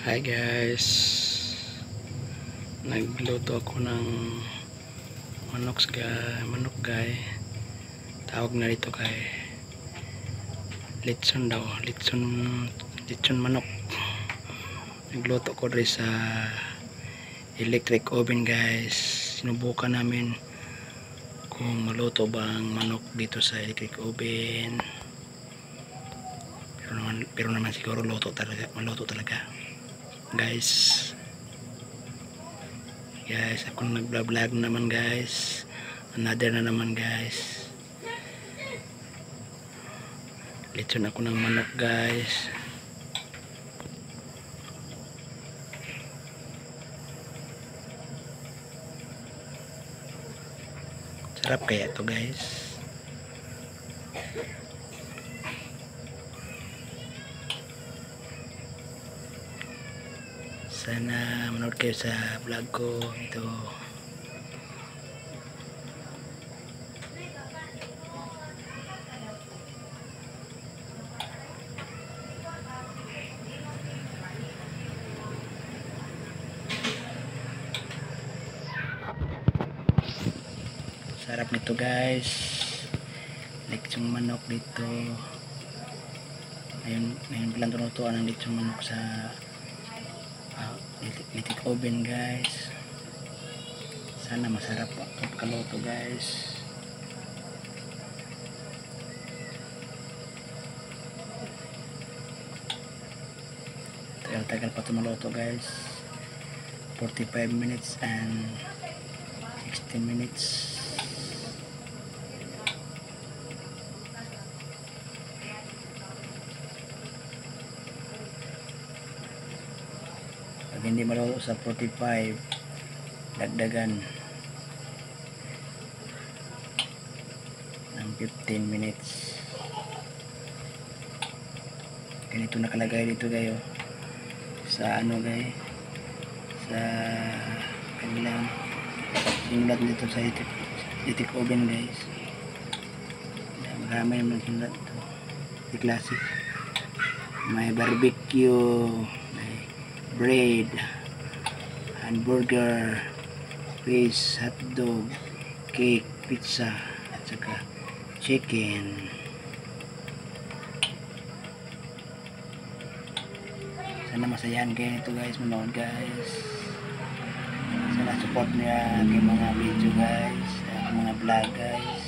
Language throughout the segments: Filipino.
Hi guys, nagluto ako ng manok guys. Tawag na dito kay litson daw, litson manok. Nagluto ko rin sa electric oven guys. Sinubukan namin kung maluto ba ang manok dito sa electric oven. Pero naman siguro maluto talaga guys. Ako nag-vlog naman guys, another na naman guys. Litson ako ng manok guys. Sarap kaya to guys. Sana manood kayo sa vlog ko ito. Sarap nito guys. Lechong manok dito. Ngayon palang tinutuan ng lechong manok sa electric oven guys. Sana masarap pagkaluto guys. Tagal pa ito maluto guys. 45 minutes and 60 minutes. Pag hindi maluto sa 45, dagdagan ng 15 minutes. Ganito nakalagay dito guys, sa ano guys, sa kanilang sinulat dito sa electric oven guys. Marami naman sinulat dito. Di classic. May barbecue, bread, hamburger, fish, hotdog, cake, pizza, at saka chicken. Sana masayahan kayo nito guys, manood guys. Sana support niya aking mga video guys, aking mga vlog guys.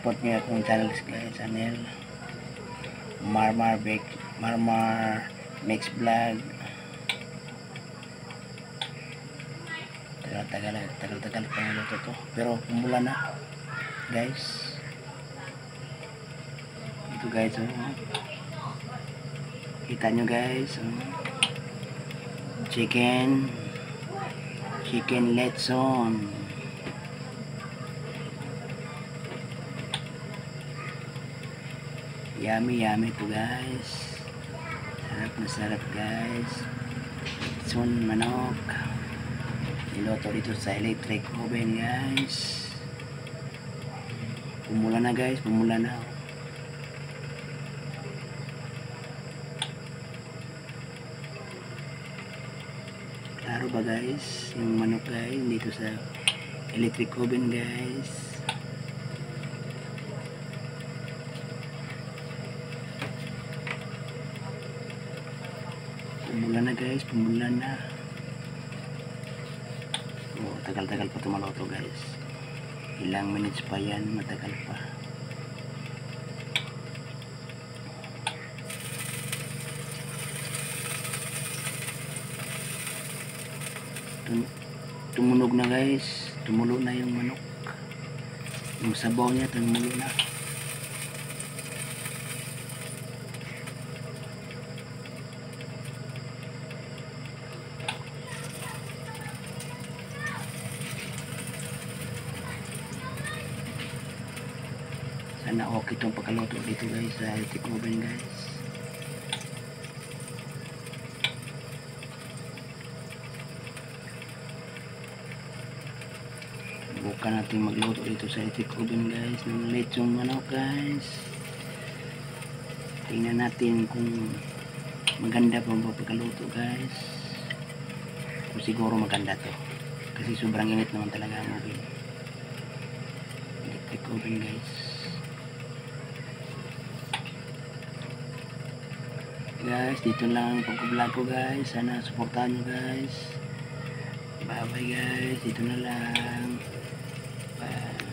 Support niya akong channel Marmar Mix Vlog. Tagal pa naluto to, pero pumula na guys. Ito guys, kita nyo guys, chicken letson. Yummy to guys. Sarap guys. Litson manok niluto dito sa electric oven guys. Pumula na guys, pumula na. Klaro ba guys yung manok guys dito sa electric oven guys. Pumula na guys, pumula na. Tagal pa ito maluto guys. Ilang minutes pa yan, matagal pa. Tumunog na guys, tumulo na yung manok. Yung sabaw niya tumulo na. Sana okay itong pagkaluto dito guys sa electric oven guys. Subukan natin magluto dito sa electric oven guys ng lechong manok guys. Tingnan natin kung maganda pa ba pagkaluto guys. O siguro maganda to kasi sobrang init naman talaga ang oven, electric oven guys. Guys, dito lang pag-vlog ko guys, sana supportahan nyo guys. Bye bye guys, dito na lang. Bye.